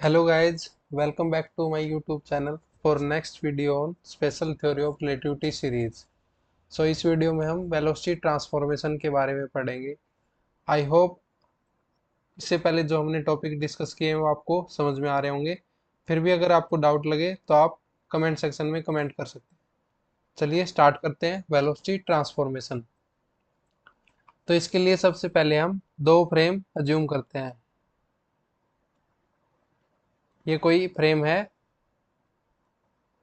Hello guys, welcome back to my YouTube channel for next video on special theory of relativity series. इस video में हम velocity transformation के बारे में पढ़ेंगे। आई होप इससे पहले जो हमने टॉपिक डिस्कस किए हैं वो आपको समझ में आ रहे होंगे। फिर भी अगर आपको डाउट लगे तो आप कमेंट सेक्शन में कमेंट कर सकते हैं। चलिए स्टार्ट करते हैं वेलोसिटी ट्रांसफॉर्मेशन। तो इसके लिए सबसे पहले हम दो फ्रेम अज्यूम करते हैं। ये कोई फ्रेम है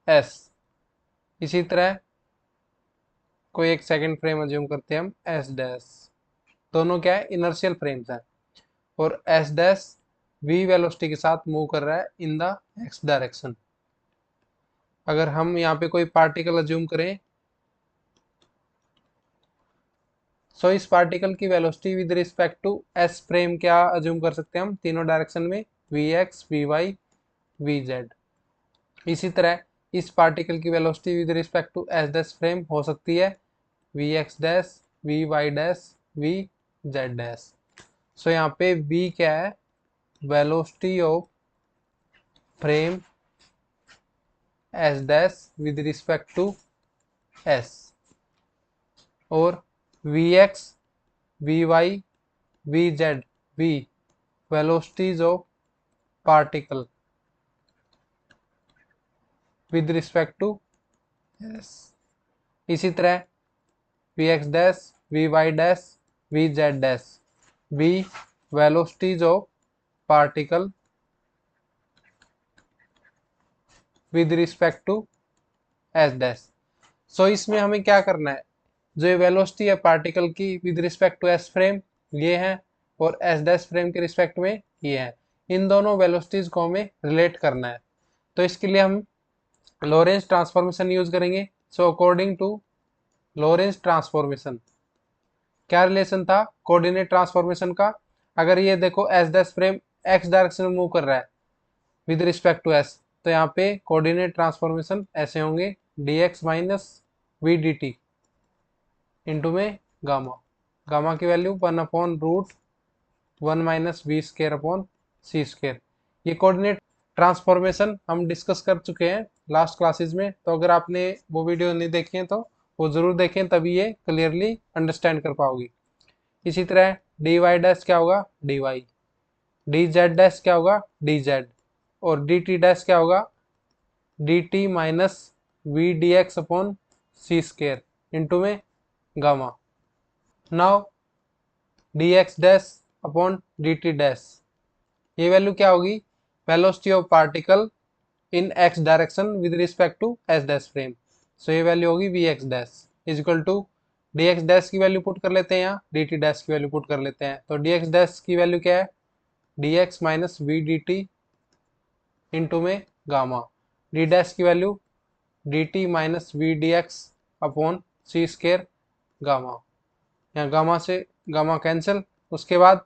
एस। इसी तरह कोई एक सेकंड फ्रेम अज्यूम करते हैं हम एस डैश। दोनों क्या है, इनर्शियल फ्रेम्स हैं और एस डैश वी वेलोसिटी के साथ मूव कर रहा है इन द एक्स डायरेक्शन। अगर हम यहाँ पे कोई पार्टिकल अज्यूम करें, इस पार्टिकल की velocity with respect to S frame क्या अज्यूम कर सकते हैं हम तीनों डायरेक्शन में, V X V Y V Z. इसी तरह इस पार्टिकल की velocity with respect to S dash frame हो सकती है V X dash V Y dash V Z dash. यहाँ पे v क्या है, velocity of frame S dash with respect to S, और V X V Y V Z V velocities of particle with respect to S. इसी तरह V X dash V Y dash V Z dash V velocities of particle with respect to S dash. इसमें हमें क्या करना है, जो ये velocity है पार्टिकल की with respect to S frame ये है, और एस डैश फ्रेम के रिस्पेक्ट में ये है। इन दोनों वेलोसिटीज को हमें रिलेट करना है। तो इसके लिए हम लॉरेंस ट्रांसफॉर्मेशन यूज करेंगे। अकॉर्डिंग टू लॉरेंस ट्रांसफॉर्मेशन क्या रिलेशन था कोऑर्डिनेट ट्रांसफॉर्मेशन का। अगर ये देखो S dash frame x direction में मूव कर रहा है विद रिस्पेक्ट टू एस, तो यहाँ पे कोऑर्डिनेट ट्रांसफॉर्मेशन ऐसे होंगे D X minus V D T into में गामा। गामा की value 1/√1 minus V square upon C square. ये कोऑर्डिनेट ट्रांसफॉर्मेशन हम डिस्कस कर चुके हैं लास्ट क्लासेस में, तो अगर आपने वो वीडियो नहीं देखी है तो वो जरूर देखें, तभी ये क्लियरली अंडरस्टैंड कर पाओगे। इसी तरह डी वाई डैश क्या होगा D Y, D Z dash क्या होगा डी जेड, और डी टी डैश क्या होगा D T minus V D X upon C square into में gamma. Now D X dash upon D T dash, ये value क्या होगी, velocity of particle in X direction with respect to S dash frame. ये value होगी V X dash is equal to D X dash की value put कर लेते हैं, यहाँ डी टी डैश की वैल्यू पुट कर लेते हैं। तो डी एक्स डैश की वैल्यू क्या है D X minus V D T into में गामा, डी डैश की value D T minus V D X upon C square gamma. यहाँ गामा से गामा कैंसिल। उसके बाद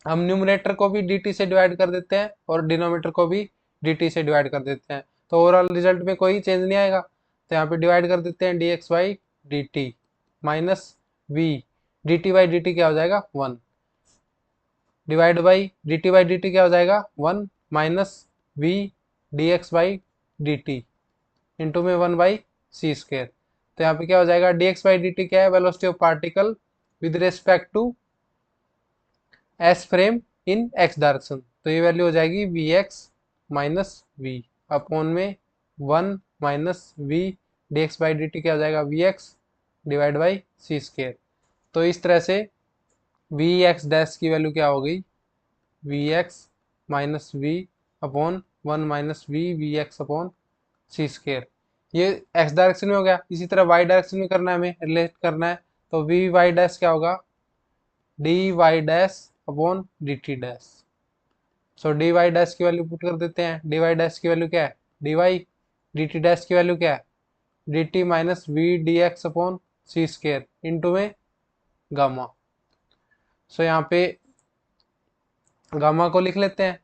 हम न्यूमरेटर को भी dt से डिवाइड कर देते हैं और डिनोमिनेटर को भी dt से डिवाइड कर देते हैं, तो ओवरऑल रिजल्ट में कोई चेंज नहीं आएगा। तो यहाँ पे डिवाइड कर देते हैं dx by dt minus v, dt by dt क्या हो जाएगा 1, डिवाइड बाई dt क्या हो जाएगा 1 minus v dx by dt into में 1 बाई सी स्केयर। तो यहाँ पे क्या हो जाएगा dx बाई dt क्या है, velocity of particle with respect to S frame in X direction. तो ये वैल्यू हो जाएगी V X minus V upon में 1 minus V D X by D T क्या हो जाएगा V X divide by C square. तो इस तरह से वी एक्स डैश की वैल्यू क्या हो गई V X minus V upon 1 minus V V X upon C square. ये एक्स डायरेक्शन में हो गया। इसी तरह वाई डायरेक्शन में करना है, हमें रिलेट करना है। तो वी वाई डैश क्या होगा D Y dash upon D T dash. D Y dash की वैल्यू पुट कर देते हैं। डी वाई डैश की वैल्यू क्या है D Y, D T dash की वैल्यू क्या है D T minus V D X upon C square into में गामा। यहाँ पे गामा को लिख लेते हैं।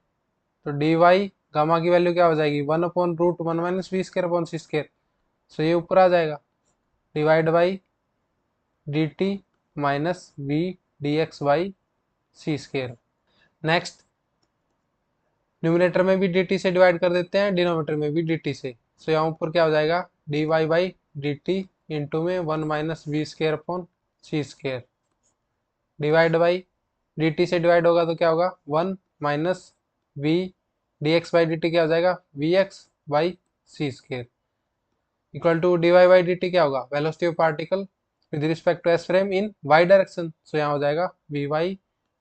तो डी वाई गामा की वैल्यू क्या हो जाएगी 1/√1 minus V square upon C square. ये ऊपर आ जाएगा divide by D T minus V D X by C square. Next numerator में भी dt से डिवाइड कर देते हैं, डिनोमिनेटर में भी dt से। सो यहाँ ऊपर क्या हो जाएगा, dy बाई dt इंटू में 1 minus V square upon C square, divide by dt से डिवाइड होगा तो क्या होगा 1 minus V dx by dt क्या हो जाएगा vx by C square equal to dy by dt क्या होगा velocity of particle with respect to S frame in y direction. So यहाँ हो जाएगा vy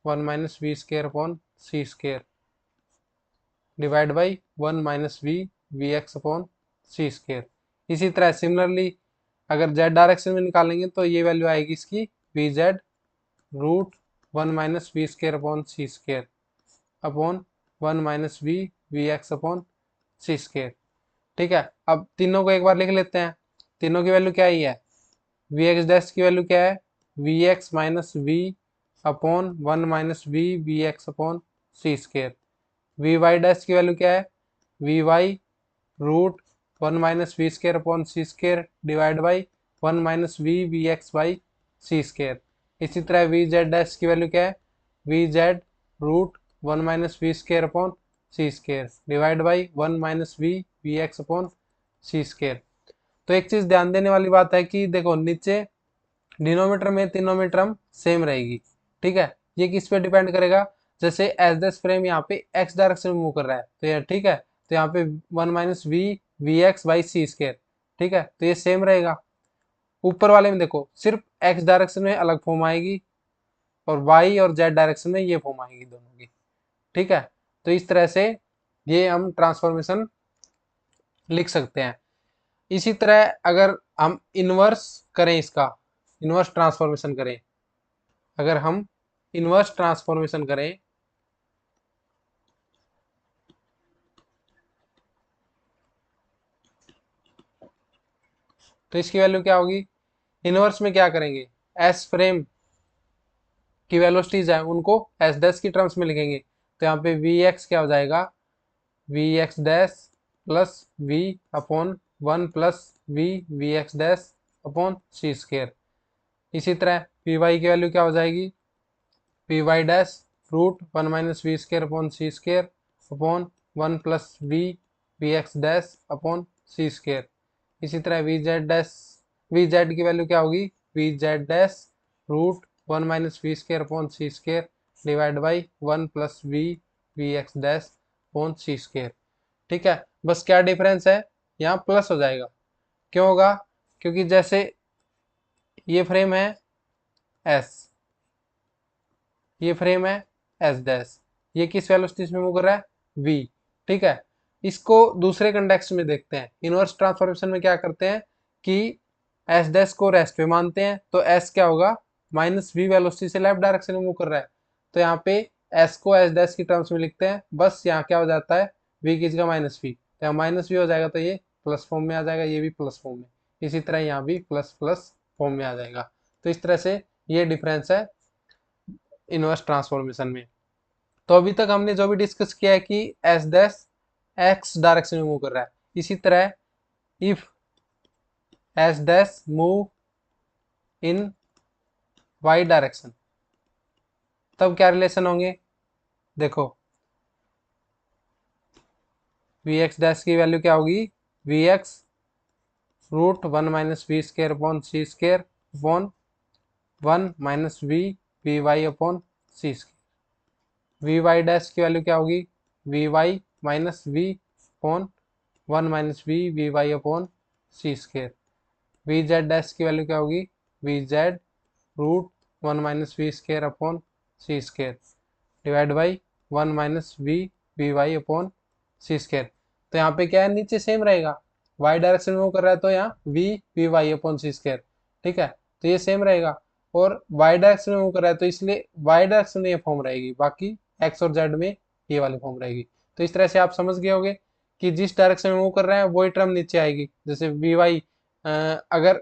1 minus V square upon C square divide by 1 minus V X upon C square. इसी तरह similarly अगर z direction में निकालेंगे तो ये वैल्यू आएगी इसकी V Z root 1 minus V square upon C square upon 1 minus V X upon C square. ठीक है, अब तीनों को एक बार लिख लेते हैं। तीनों की वैल्यू क्या ही है, वी एक्स डैश की वैल्यू क्या है V X minus V upon 1 minus V X upon C square. V Y dash की वैल्यू क्या है V Y root 1 minus V square upon C square divide by 1 minus V X by C square. इसी तरह V Z dash की value क्या है V Z root 1 minus V square upon C square divide by 1 minus V X upon C square. तो एक चीज ध्यान देने वाली बात है कि देखो नीचे डिनोमीटर में तीनों टर्म सेम रहेगी। ठीक है, ये किस पे डिपेंड करेगा, जैसे एस दस फ्रेम यहाँ पे एक्स डायरेक्शन में मूव कर रहा है तो ये ठीक है, तो यहाँ पे 1 minus V X by C square. ठीक है, तो ये सेम रहेगा। ऊपर वाले में देखो सिर्फ एक्स डायरेक्शन में अलग फॉर्म आएगी और वाई और जेड डायरेक्शन में ये फॉर्म आएगी दोनों की। ठीक है, तो इस तरह से ये हम ट्रांसफॉर्मेशन लिख सकते हैं। इसी तरह अगर हम इन्वर्स करें, इसका इन्वर्स ट्रांसफॉर्मेशन करें, अगर हम इन्वर्स ट्रांसफॉर्मेशन करें तो इसकी वैल्यू क्या होगी, इन्वर्स में क्या करेंगे एस फ्रेम की वेलोसिटीज है उनको एस डैश की टर्म्स में लिखेंगे। तो यहाँ पे वी एक्स क्या हो जाएगा V X dash plus V upon 1 plus V X dash upon C square. इसी तरह पी वाई की वैल्यू क्या हो जाएगी P Y dash root 1 minus V square upon C square upon 1 plus V X dash upon C square. इसी तरह V Z की value क्या होगी V Z dash root 1 minus V square upon C square divide by 1 plus V X dash upon C square. ठीक है, बस क्या difference है यहाँ प्लस हो जाएगा, क्यों होगा, क्योंकि जैसे ये फ्रेम है एस, ये फ्रेम है एस डैश, ये किस वेलोसिटी में मूव कर रहा है v। ठीक है, इसको दूसरे कंटेक्स्ट में देखते हैं। इनवर्स ट्रांसफॉर्मेशन में क्या करते हैं कि एस डैश को रेस्ट पे मानते हैं, तो s क्या होगा माइनस वी वेलोसिटी से लेफ्ट डायरेक्शन में मूव कर रहा है, तो यहाँ पे s को एस डैश की टर्म्स में लिखते हैं। बस यहाँ क्या हो जाता है v की जगह माइनस वी, तो यहाँ माइनस वी हो जाएगा तो ये प्लस फॉर्म में आ जाएगा, ये भी प्लस फॉर्म में, इसी तरह यहाँ भी प्लस प्लस फॉर्म में आ जाएगा। तो इस तरह से ये डिफरेंस है इनवर्स ट्रांसफॉर्मेशन में। तो अभी तक हमने जो भी डिस्कस किया है कि एस डैश एक्स डायरेक्शन में मूव कर रहा है, इसी तरह if S dash move in Y direction तब क्या रिलेशन होंगे, देखो वी एक्स डैश की वैल्यू क्या होगी V X root 1 minus V square upon C square upon 1 minus V Y upon C square. V Y dash की value क्या होगी V Y minus V upon 1 minus V Y upon C square. V Z dash की value क्या होगी V Z root 1 minus V square upon C square divide by 1 minus V Y upon C square. तो यहाँ पे क्या है नीचे same रहेगा, वाई डायरेक्शन में मूव कर रहा है तो यहाँ V Y upon C square. ठीक है, तो ये सेम रहेगा, और वाई डायरेक्शन में मूव कर रहा है तो इसलिए वाई डायरेक्शन में ये फॉर्म रहेगी, बाकी एक्स और जेड में ये वाली फॉर्म रहेगी। तो इस तरह से आप समझ गए होगे कि जिस डायरेक्शन में मूव कर रहे हैं वही टर्म नीचे आएगी। जैसे वी वाई अगर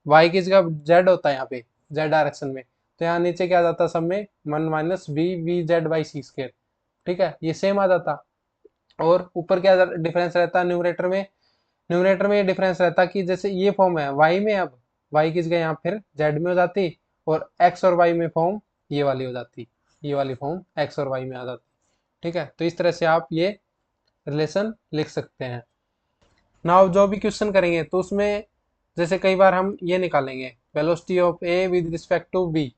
वाई की जगह जेड होता है यहाँ पे जेड डायरेक्शन में, तो यहाँ नीचे क्या आ जाता सब में 1 minus V Z by C square. ठीक है, ये सेम आ जाता। और ऊपर क्या डिफरेंस रहता है न्यूमरेटर में, न्यूमरेटर में ये डिफरेंस रहता कि जैसे ये फॉर्म है वाई में, अब वाई की जगह यहाँ फिर जेड में हो जाती, और एक्स और वाई में फॉर्म ये वाली हो जाती, ये वाली फॉर्म एक्स और वाई में आ जाती। ठीक है, तो इस तरह से आप ये रिलेशन लिख सकते हैं। नाउ जो भी क्वेश्चन करेंगे तो उसमें जैसे कई बार हम ये निकालेंगे velocity of A with respect to B,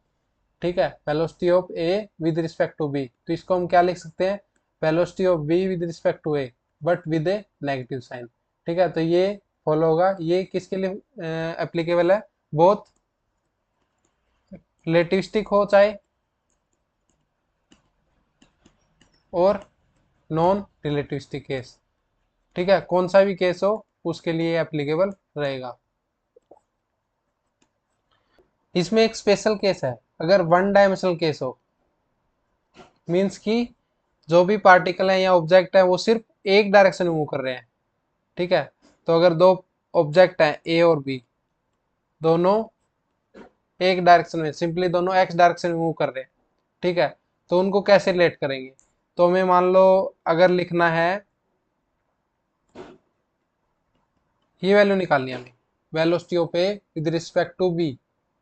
ठीक है, velocity of A with respect to B, तो इसको हम क्या लिख सकते हैं, velocity of B with respect to A but with a negative sign, ठीक है। तो ये फॉलो होगा, ये किसके लिए एप्लीकेबल है, बोथ रिलेटिविस्टिक हो चाहे और नॉन रिलेटिविस्टिक केस, ठीक है, कौन सा भी केस हो उसके लिए एप्लीकेबल रहेगा। इसमें एक स्पेशल केस है, अगर वन डायमेंशनल केस हो, मीन्स कि जो भी पार्टिकल है या ऑब्जेक्ट है वो सिर्फ एक डायरेक्शन में मूव कर रहे हैं, ठीक है। तो अगर दो ऑब्जेक्ट हैं ए और बी, दोनों एक डायरेक्शन में, सिंपली दोनों एक्स डायरेक्शन में मूव कर रहे हैं, ठीक है, तो उनको कैसे रिलेट करेंगे, तो हमें मान लो अगर लिखना है, ये वैल्यू निकालनी है हमें, velocity of A with respect to B,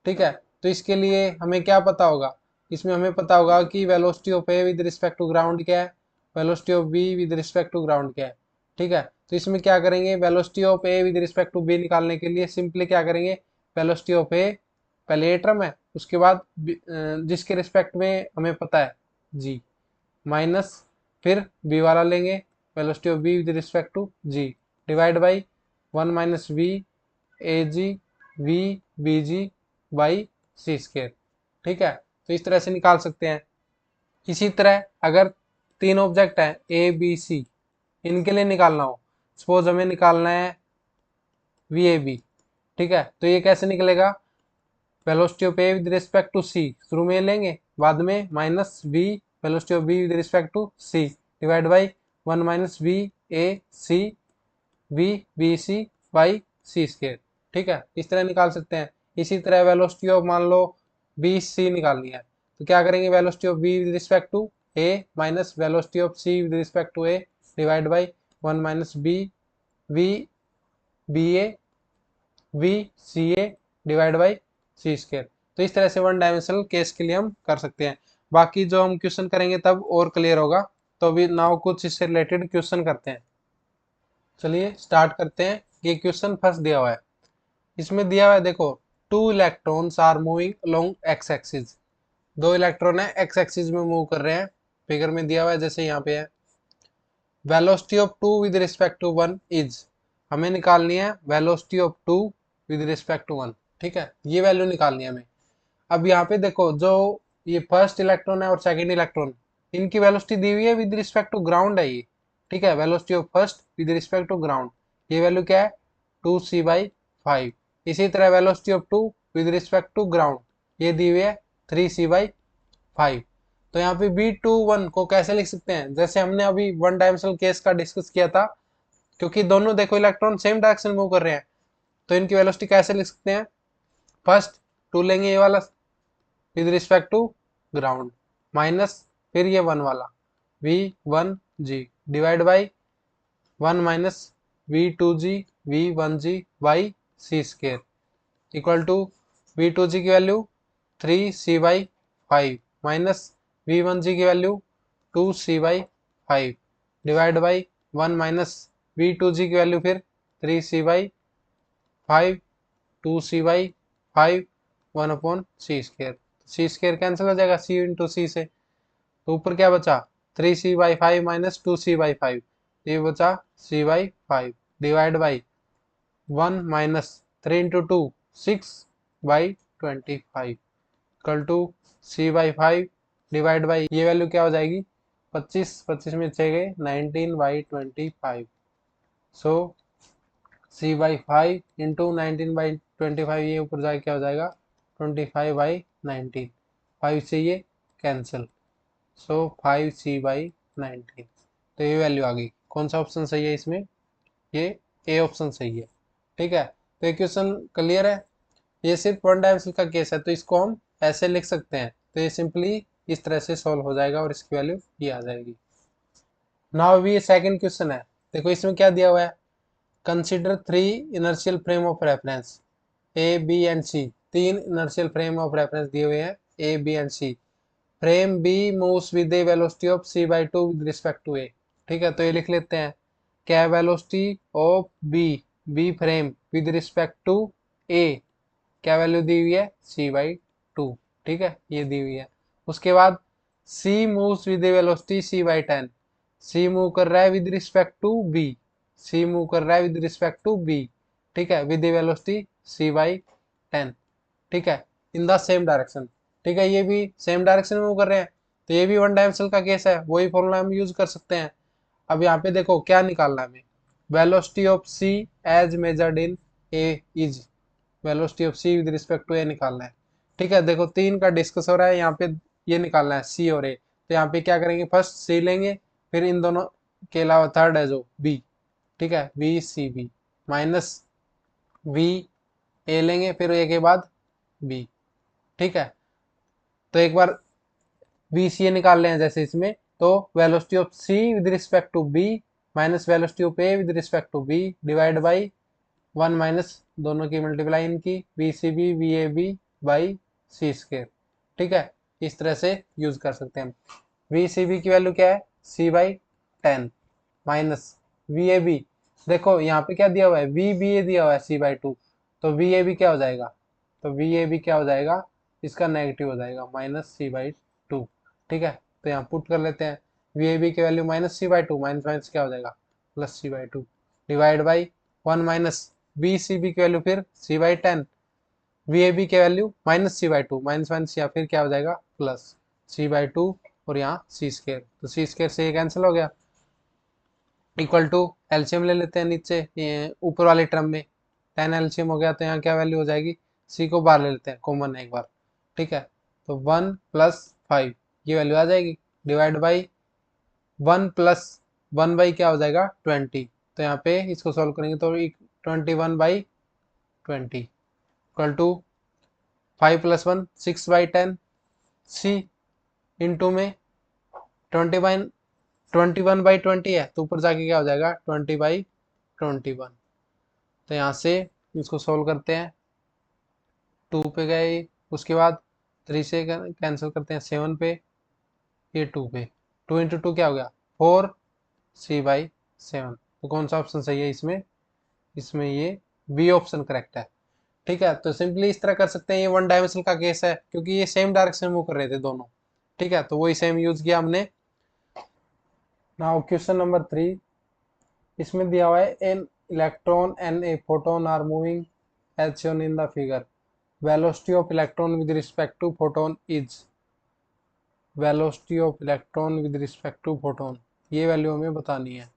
ठीक है। तो इसके लिए हमें क्या पता होगा, इसमें हमें पता होगा कि velocity of A with respect to ground क्या है, velocity of B with respect to ground क्या है, ठीक है। तो इसमें क्या करेंगे, velocity of A with respect to B निकालने के लिए सिंपली क्या करेंगे, वेलोसिटी ऑफ ए, पहले ए टर्म है, उसके बाद जिसके रिस्पेक्ट में हमें पता है जी, माइनस फिर बी वाला लेंगे, velocity of B with respect to G, divide by 1 minus V A G V B G by C square, ठीक है। तो इस तरह से निकाल सकते हैं। इसी तरह अगर तीन ऑब्जेक्ट हैं ए बी सी, इनके लिए निकालना हो, सपोज हमें निकालना है वी ए बी, ठीक है, तो ये कैसे निकलेगा, velocity of A with respect to C शुरू में लेंगे, बाद में minus V velocity of B with respect to C divide by 1 minus V A C V B C by C square, ठीक है, इस तरह निकाल सकते हैं। इसी तरह वेलोसिटी ऑफ मान लो बी सी निकालनी है, तो क्या करेंगे, velocity of B with respect to A minus velocity of C with respect to A divide by 1 minus B V B A V C A divide by C square. तो इस तरह से one dimensional case के लिए हम कर सकते हैं। बाकी जो हम क्वेश्चन करेंगे तब और क्लियर होगा। तो अभी नाउ कुछ इससे रिलेटेड क्वेश्चन करते हैं। चलिए स्टार्ट करते हैं। ये क्वेश्चन फर्स्ट दिया हुआ है, इसमें दिया हुआ है देखो, two electrons are moving along X axis, दो इलेक्ट्रॉन है एक्स एक्सिस में मूव कर रहे हैं, फिगर में दिया हुआ है जैसे यहाँ पे है। Velocity of two with respect to one is, हमें निकालनी है velocity of two with respect to one, ठीक है, ये वैल्यू निकालनी है हमें। अब यहाँ पे देखो, जो ये फर्स्ट इलेक्ट्रॉन है और सेकंड इलेक्ट्रॉन, इनकी वेलोसिटी दी हुई है विद रिस्पेक्ट टू ग्राउंड है ये, ठीक है, velocity of first with respect to ground, ये वैल्यू क्या है 2c/5। इसी तरह velocity of two with respect to ground ये दी हुई है 3c/5। तो यहाँ पे B21 को कैसे लिख सकते हैं, जैसे हमने अभी वन डायमेंशनल केस का डिस्कस किया था, क्योंकि दोनों देखो इलेक्ट्रॉन सेम डायरेक्शन में मूव कर रहे हैं, तो इनकी वेलोसिटी कैसे लिख सकते हैं, फर्स्ट टू लेंगे ये वाला with respect to ground, minus फिर ये वन वाला V1g divide by 1 minus V2g V1g by C square equal to V2g की वैल्यू 3c/5 माइनस V1g की value 2c/5 divide by 1 minus V2g की वैल्यू फिर 3c/5 2c/5 1 upon C square, सी square cancel हो जाएगा c into सी से, तो ऊपर क्या बचा 3c/5 माइनस 2c/5, ये बचा c/5 divide by 1 minus 3 into 2 6/25 equal to c/5 divide by ये वैल्यू क्या हो जाएगी 25, 25 में 6 गए 19/25, सो c/5 इंटू 19/25, ये ऊपर जाके क्या हो जाएगा 25/19, 5 से ये कैंसिल, सो 5c/19। तो ये वैल्यू आ गई। कौन सा ऑप्शन सही है इसमें, ये ए ऑप्शन सही है, ठीक है। तो ये क्वेश्चन क्लियर है, ये सिर्फ वन डायमेंशन का केस है, तो इसको हम ऐसे लिख सकते हैं, तो ये सिंपली इस तरह से सॉल्व हो जाएगा और इसकी वैल्यू ये आ जाएगी। नाउ अभी ये सेकंड क्वेश्चन है, देखो इसमें क्या दिया हुआ है, consider 3 inertial frame of reference A B and C, तीन इनर्शियल फ्रेम ऑफ रेफरेंस दिए हुए हैं A B and C, frame B moves with a velocity of c/2 with respect to A, ठीक है, तो ये लिख लेते हैं, क्या velocity of B frame with respect to A, क्या वैल्यू दी हुई है, c/2। ठीक है, ये दी हुई है। उसके बाद c moves with velocity c/10, c move कर रहा है with respect to B, c move कर रहा है विद रिस्पेक्ट टू बी, ठीक है, विद वेलोसिटी c/10, ठीक है, इन द सेम डायरेक्शन। ठीक है, ये भी सेम डायरेक्शन में मूव कर रहे हैं, तो ये भी वन डायमेंशनल का केस है, वही फॉर्मूला हम यूज कर सकते हैं। अब यहाँ पे देखो क्या निकालना है हमें, velocity of C as measured in A is, velocity of C with respect to A निकालना है। ठीक है, देखो तीन का डिस्कस हो रहा है यहाँ पे, ये निकालना है सी और ए, तो यहाँ पे क्या करेंगे, फर्स्ट सी लेंगे, फिर इन दोनों के अलावा थर्ड है जो बी, ठीक है, V C B minus V A लेंगे, फिर ए के बाद बी। ठीक है, तो एक बार बी सी ए निकाल लें जैसे इसमें, तो velocity of C with respect to B minus velocity of A with respect to B divide by 1 minus दोनों की मल्टीप्लाई इनकी V C B V A B by C square. ठीक है, इस तरह से यूज कर सकते हैं। वी सी बी की वैल्यू क्या है, c/10 minus V A B, देखो यहाँ पे क्या दिया हुआ है, वी बी ए दिया हुआ है c/2, तो वी ए बी क्या हो जाएगा, तो वी ए बी क्या हो जाएगा, इसका नेगेटिव हो जाएगा -c/2। ठीक है, तो यहाँ पुट कर लेते हैं, वी ए बी की वैल्यू -c/2 माइनस माइनस क्या हो जाएगा, +c/2 divide by 1 minus B C B की वैल्यू फिर c/10, वी ए बी की वैल्यू -c/2 माइनस माइनस या फिर क्या हो जाएगा +c/2, और यहाँ सी स्केयर, तो सी स्केयर से ये कैंसिल हो गया, इक्वल टू एलसीएम ले लेते हैं नीचे ऊपर वाले टर्म में, 10 एलसीएम हो गया, तो यहाँ क्या वैल्यू हो जाएगी, सी को बाहर ले लेते हैं कॉमन है एक बार। ठीक है, तो 1 + 5 ये वैल्यू आ जाएगी, डिवाइड बाई 1 + 1 बाई क्या हो जाएगा 20, तो यहाँ पे इसको सॉल्व करेंगे तो 21/20 इक्वल टू 5 + 1 6/10 सी इंटू में 21/20 है, तो ऊपर जाके क्या हो जाएगा 20/21, तो यहाँ से इसको सोल्व करते हैं, 2 पे गए, उसके बाद 3 से कैंसिल करते हैं 7 पे, ये 2 पे, 2 इंटू 2 क्या हो गया 4c/7, तो कौन सा ऑप्शन सही है इसमें, इसमें ये बी ऑप्शन करेक्ट है। ठीक है, तो सिंपली इस तरह कर सकते हैं, ये वन डायमेंशन का केस है क्योंकि ये सेम डायरेक्शन में मूव कर रहे थे दोनों। ठीक है, तो वही सेम यूज किया हमने। नाउ क्वेश्चन नंबर 3, इसमें दिया हुआ है an electron and a photon are moving as shown in the figure, velocity of electron with respect to photon is, velocity of electron with respect to photon, ये value हमें बतानी है।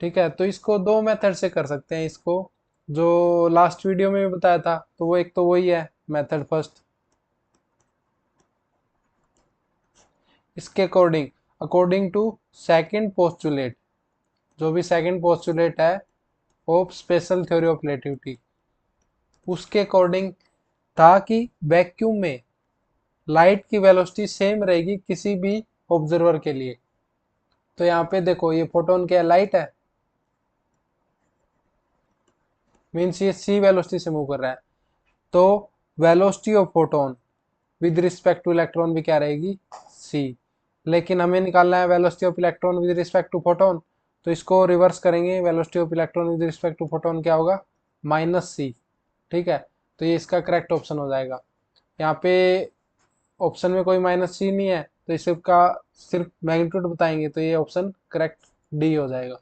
ठीक है, तो इसको दो मेथड से कर सकते हैं, इसको जो लास्ट वीडियो में भी बताया था, तो वो एक तो वही है मेथड फर्स्ट, इसके according according to second postulate, जो भी सेकंड पोस्टुलेट है of special theory of relativity, उसके अकॉर्डिंग था कि वैक्यूम में लाइट की वेलोसिटी सेम रहेगी किसी भी ऑब्जर्वर के लिए। तो यहाँ पे देखो ये फोटोन क्या लाइट है, मीन्स ये सी वेलोसिटी से मूव कर रहा है, तो velocity of photon with respect to electron भी क्या रहेगी सी, लेकिन हमें निकालना है velocity of electron with respect to photon, तो इसको रिवर्स करेंगे, velocity of electron with respect to photon क्या होगा -c। ठीक है, तो ये इसका करेक्ट ऑप्शन हो जाएगा। यहाँ पे ऑप्शन में कोई -c नहीं है, तो इसका सिर्फ मैग्नीट्यूड बताएंगे, तो ये ऑप्शन करेक्ट डी हो जाएगा।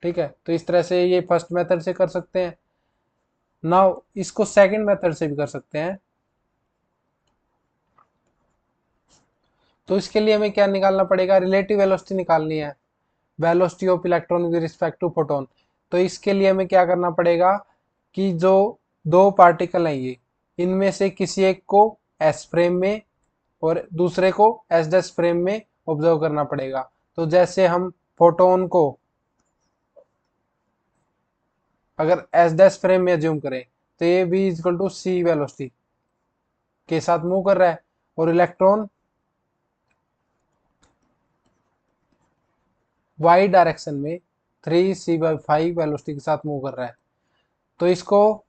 ठीक है, तो इस तरह से ये फर्स्ट मेथड से कर सकते हैं। नाउ इसको सेकंड मेथड से भी कर सकते हैं, तो इसके लिए हमें क्या निकालना पड़ेगा, रिलेटिव वेलोसिटी निकालनी है, velocity of electron with respect to photon. तो इसके लिए हमें क्या करना पड़ेगा कि जो दो पार्टिकल हैं ये, इनमें से किसी एक को एस फ्रेम में और दूसरे को एस डैश फ्रेम में ऑब्जर्व करना पड़ेगा। तो जैसे हम फोटोन को अगर एस डैश फ्रेम में एज्यूम करें, तो ये B equal to C velocity के साथ मूव कर रहा है, और इलेक्ट्रॉन वाई डायरेक्शन में 3c/5 वेलोसिटी के साथ मूव कर रहा है। तो इसको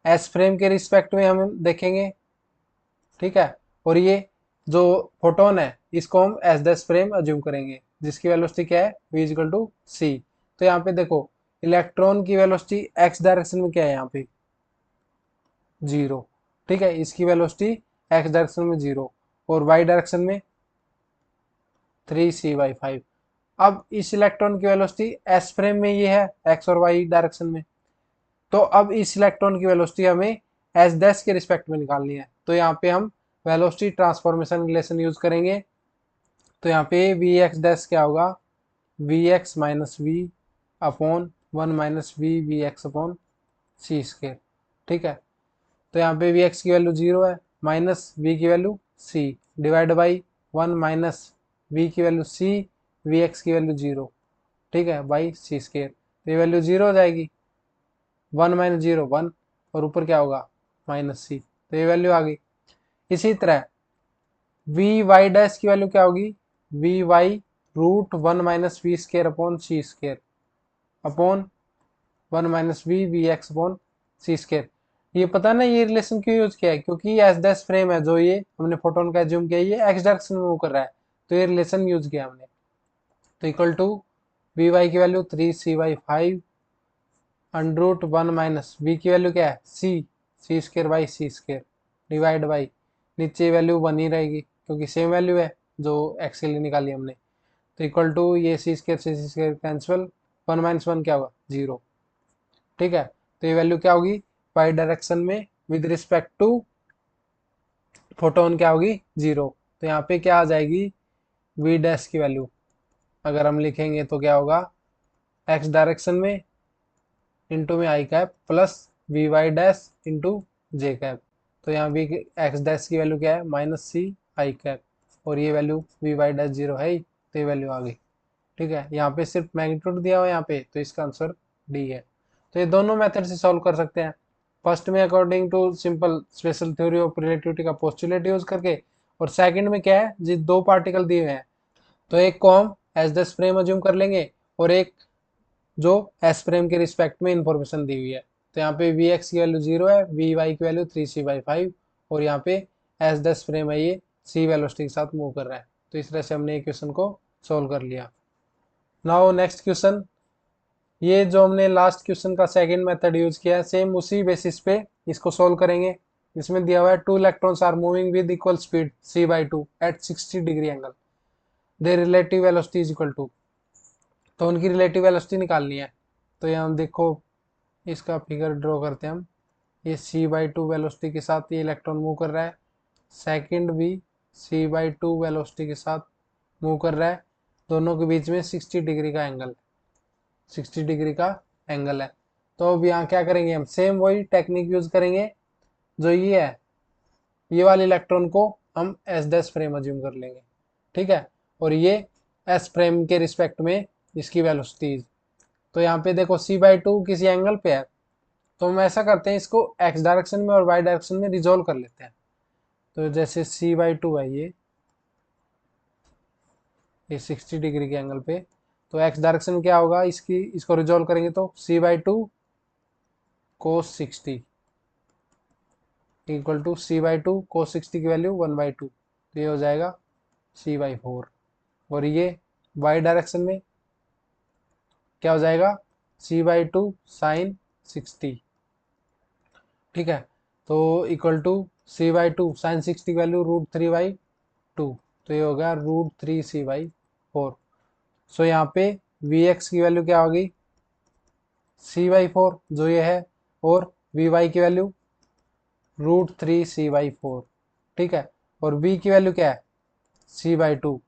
एस फ्रेम के रिस्पेक्ट में हम देखेंगे। ठीक है, और ये जो फोटोन है इसको हम एस डैश फ्रेम अज्यूम करेंगे, जिसकी वेलोसिटी क्या है, v इजिकल टू सी। तो यहाँ पे देखो इलेक्ट्रॉन की वेलोसिटी x डायरेक्शन में क्या है, यहाँ पे 0, ठीक है, इसकी वेलोसिटी x डायरेक्शन में 0 और y डायरेक्शन में 3c/5। अब इस इलेक्ट्रॉन की वेलोसिटी s फ्रेम में ये है x और y डायरेक्शन में, तो अब इस इलेक्ट्रॉन की वेलोसिटी हमें एस डैश के रिस्पेक्ट में निकालनी है। तो यहाँ पे हम वेलोसिटी ट्रांसफॉर्मेशन रिलेशन यूज करेंगे। तो यहाँ पे वी एक्स डैश क्या होगा, V X minus V upon 1 minus V V X upon C square, ठीक है। तो यहाँ पे वी एक्स की वैल्यू 0 है, माइनस वी की value C, divide by 1 minus V की वैल्यू सी, वी एक्स की वैल्यू 0, ठीक है, बाई सी स्केयर। तो ये वैल्यू 0 हो जाएगी, 1 माइनस 0 1 और ऊपर क्या होगा माइनस सी, तो ये वैल्यू आ गई। इसी तरह वी वाई डैश की वैल्यू क्या होगी, V Y root 1 minus V square upon C square upon 1 minus V V X upon C square. ये पता ना ये रिलेशन क्यों यूज किया है, क्योंकि एस डैश फ्रेम है जो ये हमने फोटोन का एज्यूम किया, ये एक्स डायरेक्शन में मूव कर रहा है, तो ये रिलेशन यूज किया हमने। तो इक्वल टू वी वाई की value 3c/5 under root 1 minus V की वैल्यू क्या है C, C square by C square divide by, नीचे वैल्यू 1 ही रहेगी क्योंकि सेम वैल्यू है जो एक्स के लिए निकाली हमने। तो इक्वल टू ये सी स्केयर से सी स्केयर कैंसिल, 1 माइनस 1 क्या होगा 0, ठीक है। तो ये वैल्यू क्या होगी वाई डायरेक्शन में विद रिस्पेक्ट टू फोटोन क्या होगी 0। तो यहाँ पे क्या आ जाएगी वी डैश की वैल्यू, अगर हम लिखेंगे तो क्या होगा एक्स डायरेक्शन में इंटू में I cap plus V Y dash into J cap. तो यहाँ वी एक्स डैश की वैल्यू क्या है माइनस सी आई कैप, और ये वैल्यू वी वाई डैश 0 है ही, तो ये वैल्यू आ गई, ठीक है। यहाँ पे सिर्फ मैग्नीट्यूड दिया हुआ है यहाँ पे, तो इसका आंसर डी है। तो ये दोनों मेथड से सॉल्व कर सकते हैं। फर्स्ट में according to simple special theory of relativity का पोस्टुलेट यूज करके, और सेकंड में क्या है जी दो पार्टिकल दिए हुए हैं, तो एक को हम एस डैश फ्रेम अज्यूम कर लेंगे और एक जो एस फ्रेम के रिस्पेक्ट में इंफॉर्मेशन दी हुई है। तो यहाँ पे वी एक्स की वैल्यू 0 है, वी वाई की वैल्यू 3c/5 और यहाँ पे एस डैश फ्रेम है ये सी वेलोसिटी के साथ मूव कर रहा है। तो इस तरह से हमने ये क्वेश्चन को सोल्व कर लिया। नाउ नेक्स्ट क्वेश्चन, ये जो हमने लास्ट क्वेश्चन का सेकंड मेथड यूज किया है सेम उसी बेसिस पे इसको सोल्व करेंगे। इसमें दिया हुआ है 2 electrons are moving with equal speed c/2 at 60 degree angle, their relative velocity is equal to. तो उनकी रिलेटिव वेलोसिटी निकालनी है। तो यहाँ हम देखो इसका फिगर ड्रॉ करते हैं हम, ये c/2 वेलोसिटी के साथ ये इलेक्ट्रॉन मूव कर रहा है, सेकंड भी c/2 वेलोसिटी के साथ मूव कर रहा है, दोनों के बीच में 60 डिग्री का एंगल, 60 डिग्री का एंगल है। तो अब यहाँ क्या करेंगे हम सेम वही टेक्निक यूज करेंगे जो ये है, ये वाले इलेक्ट्रॉन को हम एस डैश फ्रेम अज्यूम कर लेंगे, ठीक है, और ये एस फ्रेम के रिस्पेक्ट में इसकी वेलोसिटीज। तो यहाँ पे देखो c/2 किसी एंगल पे है, तो हम ऐसा करते हैं इसको x डायरेक्शन में और y डायरेक्शन में रिजोल्व कर लेते हैं। तो जैसे c/2 है ये 60 डिग्री के एंगल पे, तो x डायरेक्शन में क्या होगा इसकी, इसको रिजोल्व करेंगे तो c/2 cos 60 equal to c/2 cos 60 की वैल्यू 1/2, तो ये हो जाएगा c/4। और ये y डायरेक्शन में क्या हो जाएगा c/2 sin 60, ठीक है। तो इक्वल टू c/2 sin 60 की वैल्यू √3/2, तो ये होगा √3c/4। सो यहाँ पे Vx की वैल्यू क्या होगी c/4 जो ये है, और Vy की वैल्यू √3c/4, ठीक है, और V की वैल्यू क्या है c/2,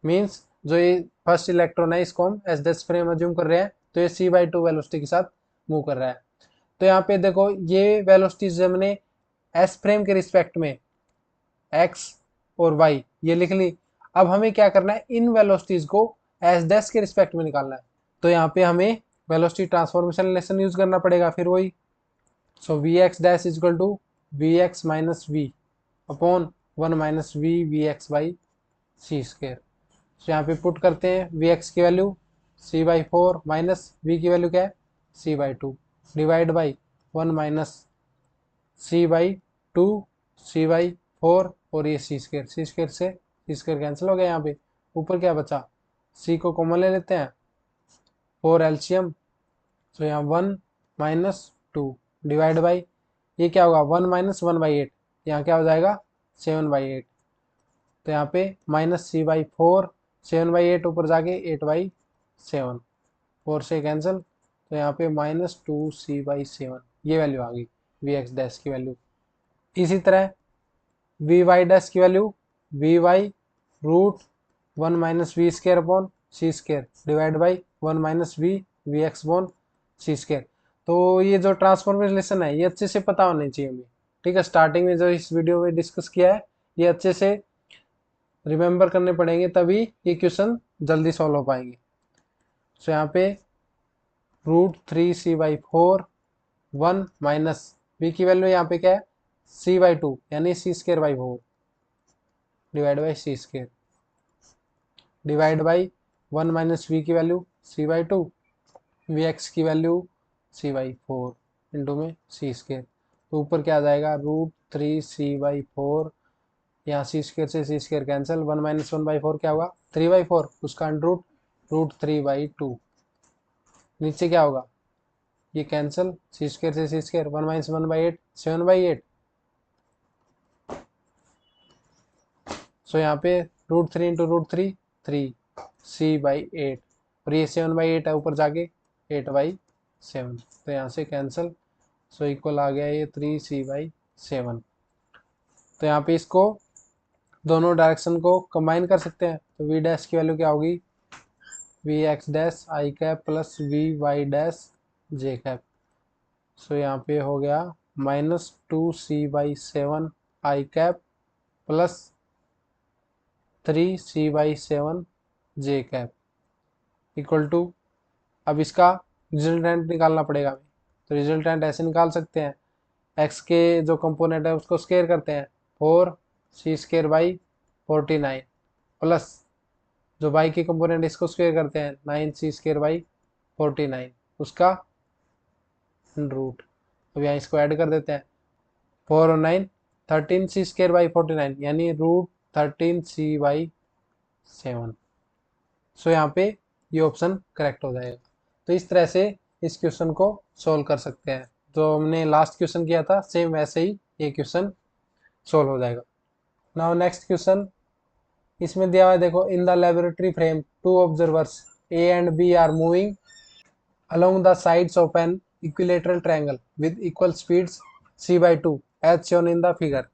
मीन्स जो ये फर्स्ट इलेक्ट्रॉन है इसको हम एस डैश फ्रेम अज्यूम कर रहे हैं, तो ये c/2 वेलोसिटी के साथ मूव कर रहा है। तो यहाँ पे देखो ये वेलोसिटीज हमने एस फ्रेम के रिस्पेक्ट में एक्स और वाई ये लिख ली। अब हमें क्या करना है इन वेलोसिटीज को एस डैश के रिस्पेक्ट में निकालना है। तो यहाँ पे हमें वेलोसिटी ट्रांसफॉर्मेशन रिलेशन यूज करना पड़ेगा फिर वही। So V X dash is equal to V X minus V upon 1 minus V V X by C square. तो यहाँ पे पुट करते हैं वी एक्स की वैल्यू c/4 माइनस वी की वैल्यू क्या है c/2 divide by 1 minus c/2 c/4 और ये सी स्केयर से सी स्केयर कैंसिल हो गया यहाँ पे, ऊपर क्या बचा, सी को कॉमन ले लेते हैं, 4 एलसीएम, तो यहाँ 1 माइनस 2 डिवाइड बाई, ये क्या होगा 1 माइनस 1/8, यहाँ क्या हो जाएगा 7/8, तो यहाँ पे -c/4, 7/8 ऊपर जाके 8/7, 4 से कैंसिल, तो यहाँ पे -2c/7 ये वैल्यू आ गई वी एक्स डैश की वैल्यू। इसी तरह वी वाई डैश की value V Y root 1 minus V square upon C square divide by 1 minus V X upon C square. तो ये जो ट्रांसफॉर्मेशन है ये अच्छे से पता होनी चाहिए हमें, ठीक है। स्टार्टिंग में जो इस वीडियो में डिस्कस किया है ये अच्छे से रिमेंबर करने पड़ेंगे, तभी ये क्वेश्चन जल्दी सॉल्व हो पाएंगे। सो यहाँ पे √3c/4 1 माइनस वी की वैल्यू यहाँ पे क्या है c/2 यानी C square by 4 divide by C square divide by 1 minus V की वैल्यू c/2, वी एक्स की वैल्यू c/4 इंटू में सी स्केयर, तो ऊपर क्या आ जाएगा √3c/4, यहाँ सी स्केयर से सी स्केयर कैंसिल, 1 माइनस 1/4 क्या होगा 3/4, उसका अंडर रूट 3/2, नीचे क्या होगा ये कैंसिल, सी स्केयर से सी स्केयर, 1 माइनस 1/8 7/8, सो यहाँ पे √3 इंटू √3 3c/8, और ये 7/8 है ऊपर जाके 8/7, तो यहाँ से कैंसिल, सो इक्वल आ गया ये 3c/7। तो यहाँ पे इसको दोनों डायरेक्शन को कंबाइन कर सकते हैं, तो वी डैश की वैल्यू क्या होगी V X dash I cap plus V Y dash J cap, so यहाँ पे हो गया -2c/7 I cap plus 3c/7 J cap equal to, अब इसका रिजल्टेंट निकालना पड़ेगा, तो रिजल्टेंट ऐसे निकाल सकते हैं, एक्स के जो कंपोनेंट है उसको स्केयर करते हैं 4c²/49 प्लस जो बाई की कंपोनेंट इसको स्क्वेयर करते हैं 9c²/49 उसका रूट, अब यहाँ इसको ऐड कर देते हैं 4 और 9 13c²/49 यानी √13c/7, सो यहाँ पे ये ऑप्शन करेक्ट हो जाएगा। तो इस तरह से इस क्वेश्चन को सोल्व कर सकते हैं, जो हमने लास्ट क्वेश्चन किया था सेम वैसे ही ये क्वेश्चन सोल्व हो जाएगा। नाउ नेक्स्ट क्वेश्चन, इसमें दिया हुआ है देखो, in the laboratory frame 2 observers A and B are moving along the sides of an equilateral triangle with equal speeds c/2 as shown in the figure।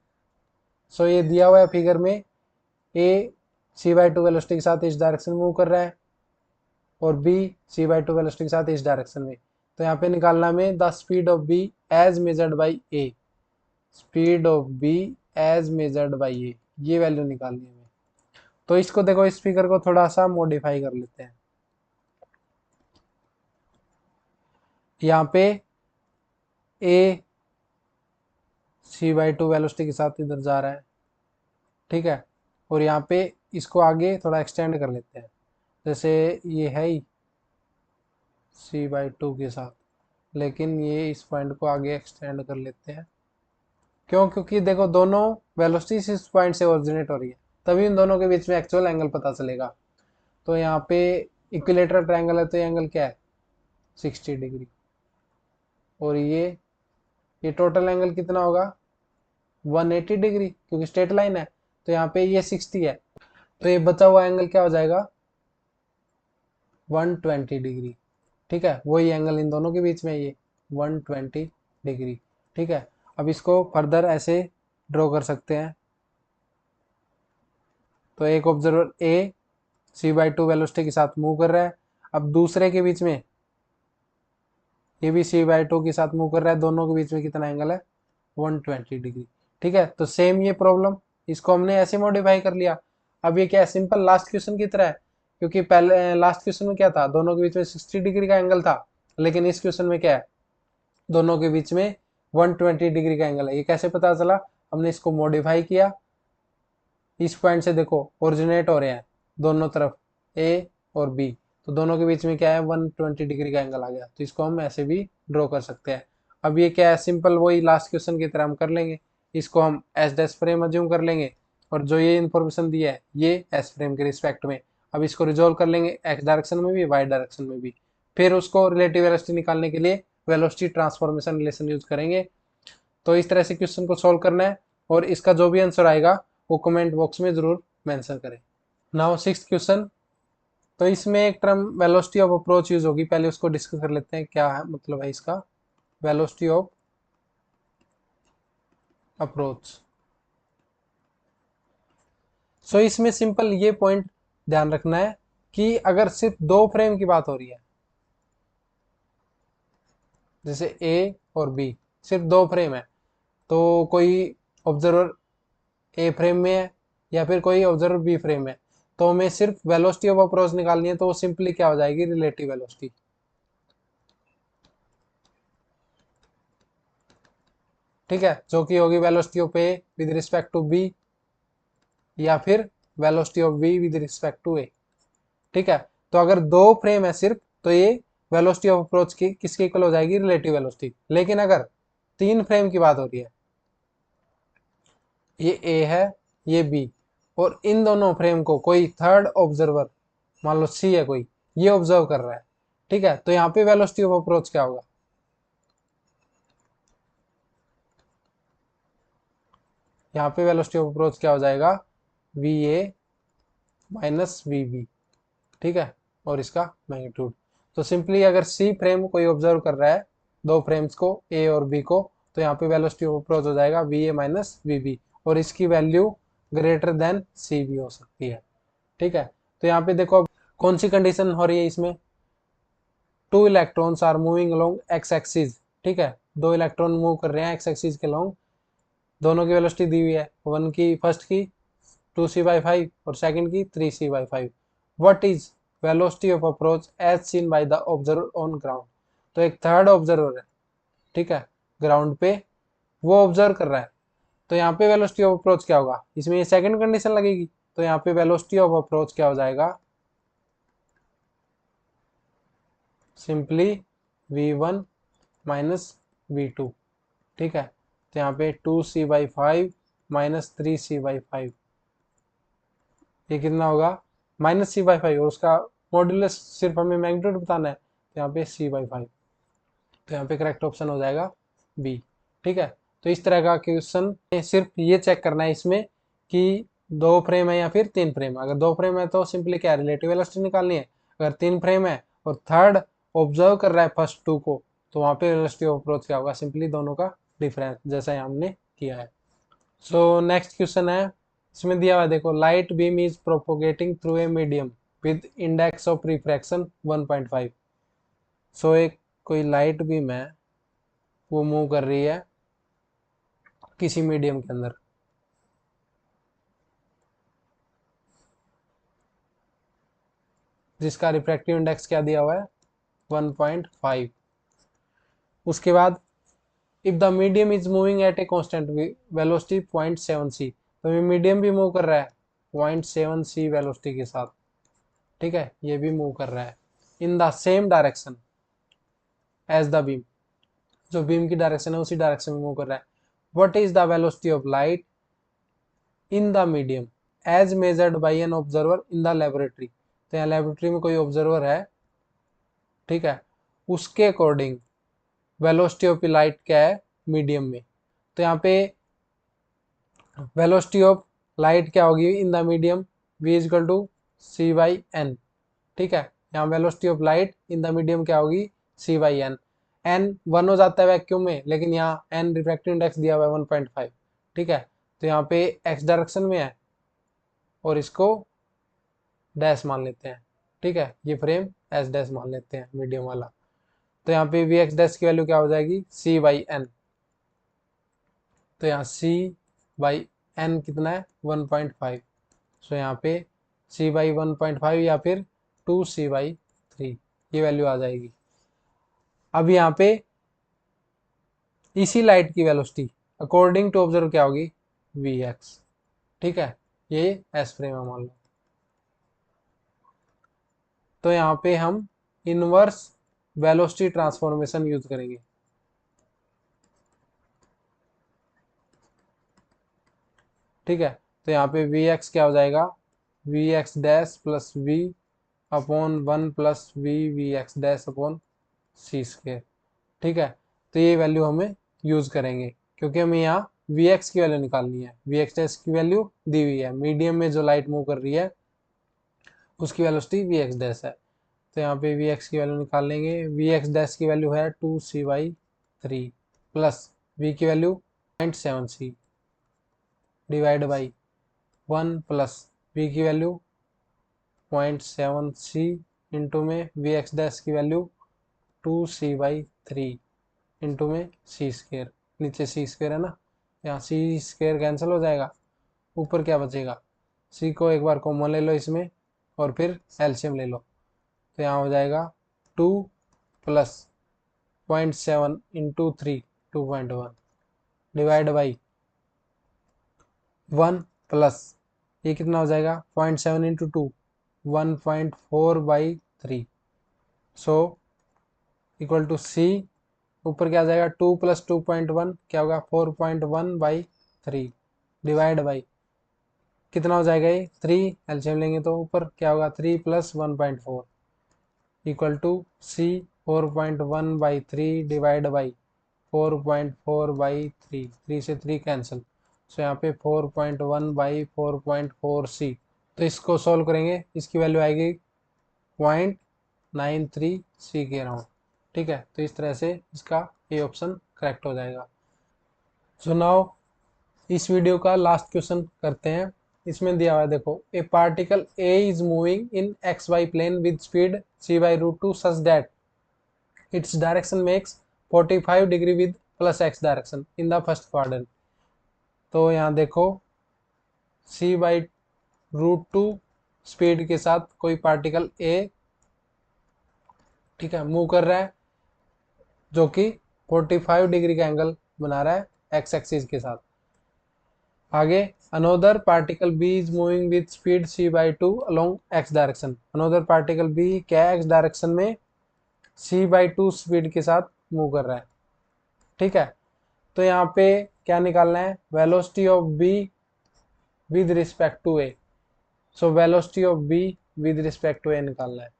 सो ये दिया हुआ है फिगर में, ए c/2 वेलोसिटी के साथ इस डायरेक्शन में मूव कर रहा है और बी c/2 वेलोसिटी के साथ इस डायरेक्शन में, तो यहाँ पे निकालना में the speed of B as measured by A, speed of B as measured by A, ये वैल्यू निकालनी है। तो इसको देखो, इस फिगर को थोड़ा सा मॉडिफाई कर लेते हैं। यहाँ पे ए c/2 वेलोसिटी के साथ इधर जा रहा है, ठीक है, और यहाँ पे इसको आगे थोड़ा एक्सटेंड कर लेते हैं, जैसे ये है ही c/2 के साथ, लेकिन ये इस पॉइंट को आगे एक्सटेंड कर लेते हैं, क्यों, क्योंकि देखो दोनों वेलोसिटी इस पॉइंट से ओरिजिनेट हो रही है, तभी इन दोनों के बीच में एक्चुअल एंगल पता चलेगा। तो यहाँ पे इक्विलेटरल ट्रायंगल है, तो ये एंगल क्या है 60 डिग्री, और ये टोटल एंगल कितना होगा 180 डिग्री, क्योंकि स्ट्रेट लाइन है, तो यहाँ पे ये 60 है, तो ये बचा हुआ एंगल क्या हो जाएगा 120 डिग्री, ठीक है, वही एंगल इन दोनों के बीच में ये 120 डिग्री, ठीक है। अब इसको फर्दर ऐसे ड्रॉ कर सकते हैं, तो एक ऑब्जर्वर ए c/2 वेलोसिटी के साथ मूव कर रहा है, अब दूसरे के बीच में ये भी c/2 के साथ मूव कर रहा है, दोनों के बीच में कितना एंगल है 120 डिग्री, ठीक है। तो सेम ये प्रॉब्लम, इसको हमने ऐसे मॉडिफाई कर लिया। अब ये क्या है, सिंपल लास्ट क्वेश्चन की तरह है, क्योंकि पहले लास्ट क्वेश्चन में क्या था, दोनों के बीच में 60 डिग्री का एंगल था, लेकिन इस क्वेश्चन में क्या है दोनों के बीच में 120 डिग्री का एंगल है। ये कैसे पता चला, हमने इसको मॉडिफाई किया, इस पॉइंट से देखो ओरिजिनेट हो रहे हैं दोनों तरफ ए और बी, तो दोनों के बीच में क्या है 120 डिग्री का एंगल आ गया, तो इसको हम ऐसे भी ड्रॉ कर सकते हैं। अब ये क्या है, सिंपल वही लास्ट क्वेश्चन की तरह हम कर लेंगे, इसको हम एस डैश फ्रेम अज्यूम कर लेंगे, और जो ये इन्फॉर्मेशन दी है ये एस फ्रेम के रिस्पेक्ट में, अब इसको रिजोल्व कर लेंगे एक्स डायरेक्शन में भी वाई डायरेक्शन में भी, फिर उसको रिलेटिव वेलोसिटी निकालने के लिए वेलोसिटी ट्रांसफॉर्मेशन रिलेशन यूज करेंगे। तो इस तरह से क्वेश्चन को सॉल्व करना है और इसका जो भी आंसर आएगा वो कमेंट बॉक्स में जरूर मेंशन करें। Now sixth question. तो इसमें एक term velocity of approach use होगी, पहले उसको डिस्कस कर लेते हैं क्या है मतलब है इसका वेलोसिटी ऑफ अप्रोच। सो इसमें सिंपल ये पॉइंट ध्यान रखना है कि अगर सिर्फ दो फ्रेम की बात हो रही है, जैसे ए और बी, सिर्फ दो फ्रेम है, तो कोई ऑब्जर्वर ए फ्रेम में है या फिर कोई ऑब्जर्वर बी फ्रेम में, तो हमें सिर्फ वेलोसिटी ऑफ अप्रोच निकालनी है, तो वो सिंपली क्या हो जाएगी रिलेटिव वेलोसिटी। ठीक है, जो कि होगी velocity of A with respect to B या फिर velocity of B with respect to A. ठीक है, तो अगर दो फ्रेम है सिर्फ तो ये वेलोसिटी ऑफ अप्रोच की किसके इक्वल हो जाएगी रिलेटिव वेलोसिटी। लेकिन अगर तीन फ्रेम की बात हो रही है, ये ए है ये बी, और इन दोनों फ्रेम को कोई थर्ड ऑब्जर्वर मान लो सी है कोई, ये ऑब्जर्व कर रहा है, ठीक है, तो यहाँ पे वेलोसिटी ऑफ अप्रोच क्या होगा, यहाँ पे वेलोसिटी ऑफ अप्रोच क्या हो जाएगा V A minus V B. ठीक है, और इसका मैग्नीट्यूड। तो सिंपली अगर सी फ्रेम कोई ऑब्जर्व कर रहा है दो फ्रेम्स को ए और बी को, तो यहाँ पे वेलोसिटी ऑफ अप्रोच हो जाएगा V A minus V B, और इसकी वैल्यू ग्रेटर देन सी भी हो सकती है। ठीक है, तो यहाँ पे देखो अब कौन सी कंडीशन हो रही है इसमें, two electrons are moving along X axis. ठीक है, दो इलेक्ट्रॉन मूव कर रहे हैं एक्स एक्सिस के अलोंग, दोनों की वेलोसिटी दी हुई है, वन की फर्स्ट की 2c/5 और सेकंड की 3c/5। What is velocity of approach as seen by the observer on ground. तो एक थर्ड ऑब्जर्वर है, ठीक है, ग्राउंड पे वो ऑब्जर्व कर रहा है, तो यहाँ पे वेलोसिटी ऑफ अप्रोच क्या होगा, इसमें ये सेकंड कंडीशन लगेगी, तो यहाँ पे वेलोसिटी ऑफ अप्रोच क्या हो जाएगा सिंपली v1 माइनस v2। ठीक है, तो यहाँ पे 2c/5 माइनस 3c/5, ये कितना होगा -c/5, और उसका मॉड्यूलस सिर्फ हमें मैग्नीट्यूड बताना है, तो यहाँ पे c/5, तो यहाँ पे करेक्ट ऑप्शन हो जाएगा बी। ठीक है, तो इस तरह का क्वेश्चन सिर्फ ये चेक करना है इसमें कि दो फ्रेम है या फिर तीन फ्रेम है। अगर दो फ्रेम है तो सिंपली क्या रिलेटिव वेलोसिटी निकालनी है, अगर तीन फ्रेम है और थर्ड ऑब्जर्व कर रहा है फर्स्ट टू को, तो वहाँ पे वेलोसिटी ऑफ अप्रोच क्या होगा सिंपली दोनों का डिफरेंस, जैसा हमने किया है। सो नेक्स्ट क्वेश्चन है, इसमें दिया हुआ है देखो, light beam is propagating through a medium with index of refraction 1.5। सो एक कोई लाइट बीम है वो मूव कर रही है किसी मीडियम के अंदर, जिसका रिफ्रैक्टिव इंडेक्स क्या दिया हुआ है 1.5। उसके बाद if the medium is moving at a constant velocity 0.7c, तो ये मीडियम भी मूव कर रहा है 0.7c वेलोसिटी के साथ। ठीक है, ये भी मूव कर रहा है in the same direction as the beam, जो बीम की डायरेक्शन है उसी डायरेक्शन में मूव कर रहा है। What is the velocity of light in the medium as measured by an observer in the laboratory. तो यहाँ लेबोरेटरी में कोई ऑब्जर्वर है, ठीक है, उसके अकॉर्डिंग वेलोसिटी ऑफ लाइट क्या है मीडियम में, तो यहाँ पे वेलोसिटी ऑफ लाइट क्या होगी in the medium v equal to c/n। ठीक है, यहाँ velocity of light in the medium क्या होगी c/n। n 1 हो जाता है वैक्यूम में, लेकिन यहाँ n रिफ्रैक्टिव इंडेक्स दिया हुआ है 1.5। ठीक है, तो यहाँ पे x डायरेक्शन में है और इसको डैश मान लेते हैं। ठीक है, ये फ्रेम एस डैश मान लेते हैं मीडियम वाला, तो यहाँ पे वी एक्स डैश की वैल्यू क्या हो जाएगी c/n। तो यहाँ c/n कितना है 1.5, सो यहाँ पे c/1.5 या फिर 2c/3 ये वैल्यू आ जाएगी। अब यहाँ पे इसी लाइट की वेलोसिटी अकॉर्डिंग टू ऑब्जर्व क्या होगी vx। ठीक है, ये एस फ्रेम है मान लो, तो यहाँ पे हम इनवर्स वेलोसिटी ट्रांसफॉर्मेशन यूज करेंगे। ठीक है, तो यहाँ पे vx क्या हो जाएगा V X dash plus V upon 1 plus V X dash upon C square. ठीक है, तो ये वैल्यू हमें यूज़ करेंगे क्योंकि हमें यहाँ वी एक्स की वैल्यू निकालनी है। वी एक्स डैश की वैल्यू दी हुई है, मीडियम में जो लाइट मूव कर रही है उसकी वेलोसिटी वी एक्स डैश है। तो यहाँ पे वी एक्स की वैल्यू निकाल लेंगे। वी एक्स डैश की वैल्यू है 2c/3 प्लस वी की value 0.7c divide by 1 plus V की वैल्यू 0.7c इंटू में वी एक्स डैश की वैल्यू 2c/3 इंटू में सी स्क्वेयर। नीचे सी स्क्वेयर है ना, यहाँ सी स्क्वेयर कैंसिल हो जाएगा, ऊपर क्या बचेगा, सी को एक बार कॉमन ले लो इसमें और फिर एलसीएम ले लो। तो यहाँ हो जाएगा 2 plus 0.7 into 3 2.1 divide by 1 plus ये कितना हो जाएगा 0.7 इंटू 2 1.4/3 सो इक्वल टू सी ऊपर क्या आ जाएगा 2 प्लस 2.1 क्या होगा 4.1/3 डिवाइड बाई कितना हो जाएगा ये 3 एलसीएम लेंगे तो ऊपर क्या होगा 3 plus 1.4 equal to C 4.1/3 divide by 4.4/3 3 से 3 कैंसिल। सो यहाँ पे 4.1/4.4c। तो इसको सॉल्व करेंगे, इसकी वैल्यू आएगी 0.93c के अराउंड। ठीक है, तो इस तरह से इसका ये ऑप्शन करेक्ट हो जाएगा। सो नाउ इस वीडियो का लास्ट क्वेश्चन करते हैं। इसमें दिया हुआ है देखो, a particle A is moving in X Y plane with speed c/√2 such that its direction makes 45 degree with plus X direction in the first quadrant. तो यहाँ देखो c/√2 स्पीड के साथ कोई पार्टिकल ए, ठीक है, मूव कर रहा है जो कि 45 डिग्री का एंगल बना रहा है एक्स एक्सिस के साथ। आगे another particle B is moving with speed c/2 along X direction. Another particle B क्या एक्स डायरेक्शन में c/2 स्पीड के साथ मूव कर रहा है। ठीक है, तो यहाँ पे क्या निकालना है, velocity of B with respect to A. So velocity of B with respect to A निकालना है।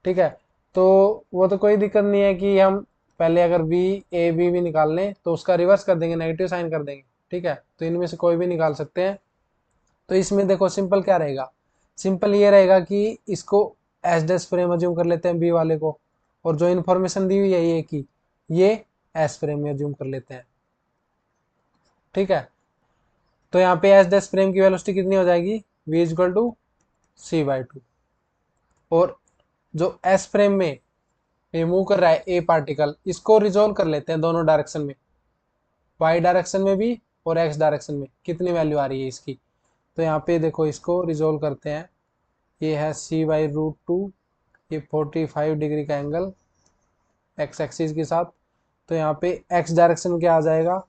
ठीक है, तो वो तो कोई दिक्कत नहीं है कि हम पहले अगर बी ए बी भी निकाल लें तो उसका रिवर्स कर देंगे, नेगेटिव साइन कर देंगे। ठीक है, तो इनमें से कोई भी निकाल सकते हैं। तो इसमें देखो सिंपल क्या रहेगा, सिंपल ये रहेगा कि इसको एस डैश फ्रेम अज्यूम कर लेते हैं बी वाले को, और जो इन्फॉर्मेशन दी हुई है ये की ये एस फ्रेम में अज्यूम कर लेते हैं। ठीक है, तो यहाँ पे एस डैश फ्रेम की वेलोसिटी कितनी हो जाएगी, v इक्वल टू c/2, और जो एस फ्रेम में ये मूव कर रहा है ए पार्टिकल, इसको रिजोल्व कर लेते हैं दोनों डायरेक्शन में, वाई डायरेक्शन में भी और एक्स डायरेक्शन में कितनी वैल्यू आ रही है इसकी। तो यहाँ पे देखो इसको रिजोल्व करते हैं, ये है c/√2, ये 45 डिग्री का एंगल एक्स एक्सिस के साथ। तो यहाँ पे एक्स डायरेक्शन में क्या आ जाएगा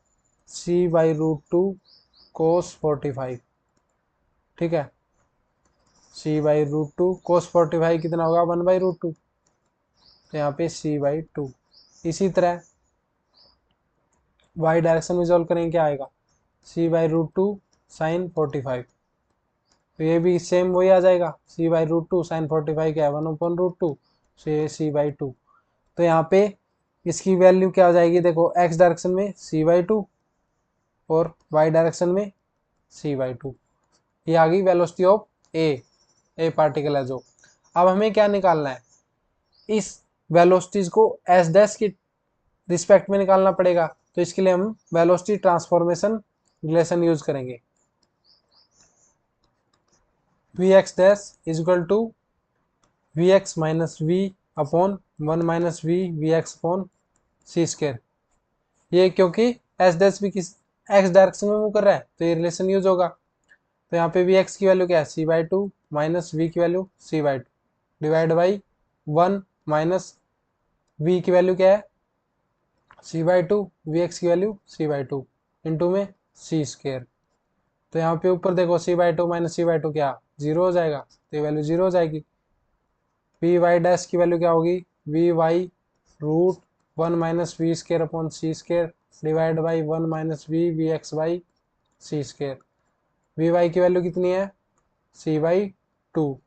c/√2 cos 45। ठीक है, c/√2 cos 45 कितना होगा 1/√2, तो यहाँ पे c/2। इसी तरह y डायरेक्शन में सॉल्व करेंगे क्या आएगा c/√2 sin 45। तो ये भी सेम वही आ जाएगा, c/√2 sin 45 क्या है 1/√2, सो ये c/2। तो यहाँ पे इसकी वैल्यू क्या हो जाएगी, देखो x डायरेक्शन में c/2 और y डायरेक्शन में c/2। ये आ गई वेलोसिटी ऑफ ए पार्टिकल है जो। अब हमें क्या निकालना है, इस वेलोसिटीज को एस डैश की रिस्पेक्ट में निकालना पड़ेगा। तो इसके लिए हम वेलोसिटी ट्रांसफॉर्मेशन रिलेशन यूज करेंगे। V X dash is equal to V X minus V upon 1 minus V X upon C square. ये क्योंकि एस डैश भी किस एक्स डायरेक्शन में मूव कर रहा है तो ये रिलेशन यूज होगा। तो यहाँ पे वी एक्स की वैल्यू क्या है c/2 माइनस वी की value c/2 divide by 1 minus V की वैल्यू क्या है c/2, वी एक्स की वैल्यू c/2 इंटू में सी स्क्वायर। तो यहाँ पे ऊपर देखो c/2 माइनस c/2 क्या 0 हो जाएगा, तो ये वैल्यू 0 हो जाएगी। वी वाई डैश की वैल्यू क्या होगी √1 minus V square upon C square divide by 1 minus V X by C square. V Y की वैल्यू कितनी है c/2,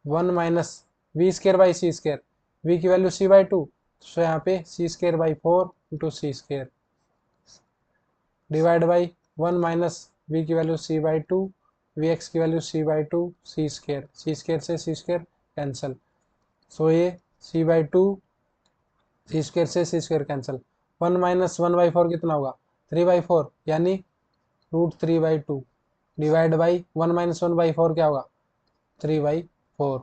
1 minus V square by C square, V की वैल्यू c/2, सो यहाँ पे c²/4 into C square divide by 1 minus V की value c/2, V X की value c/2, C square से C square cancel, सो ये c/2 C square से C square cancel, 1 minus 1/4 कितना होगा 3/4, यानी √3/2 डिवाइड बाई 1 माइनस 1/4 क्या होगा 3/4,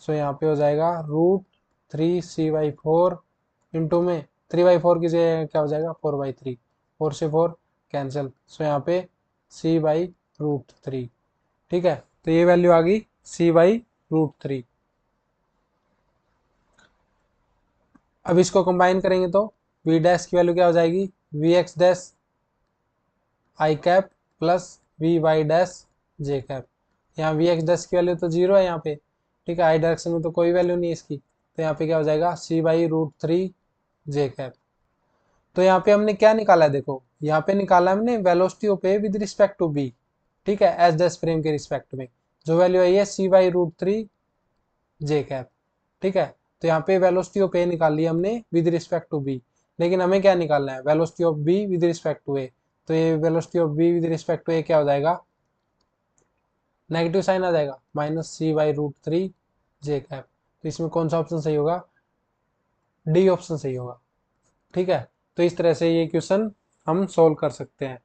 सो यहाँ पे हो जाएगा √3c/4 इंटू में 3/4 की जगह क्या हो जाएगा 4/3, 4 से 4 कैंसिल, सो यहाँ पे c/√3। ठीक है, तो ये वैल्यू आ गई c/√3। अब इसको कंबाइन करेंगे तो v डैश की वैल्यू क्या हो जाएगी vx dash I cap plus V Y dash J cap. यहाँ vx डैश की वैल्यू तो 0 है यहाँ पे, ठीक है, आई डायरेक्शन में तो कोई वैल्यू नहीं है इसकी, तो यहाँ पे क्या हो जाएगा c/√3 जे कैप। तो यहाँ पे हमने क्या निकाला है, देखो यहाँ पे निकाला हमने velocity of A with respect to B, ठीक है, एस डैश फ्रेम के रिस्पेक्ट में जो वैल्यू आई है c/√3 जे कैप। ठीक है, तो यहाँ पे वेलोसिटी ऑफ ए निकाल लिया हमने विद रिस्पेक्ट टू बी, लेकिन हमें क्या निकालना है velocity of B with respect to A, तो ये velocity of B with respect to A क्या हो जाएगा, नेगेटिव साइन आ जाएगा -c/√3 जे कैप। तो इसमें कौन सा ऑप्शन सही होगा, डी ऑप्शन सही होगा। ठीक है, तो इस तरह से ये क्वेश्चन हम सोल्व कर सकते हैं।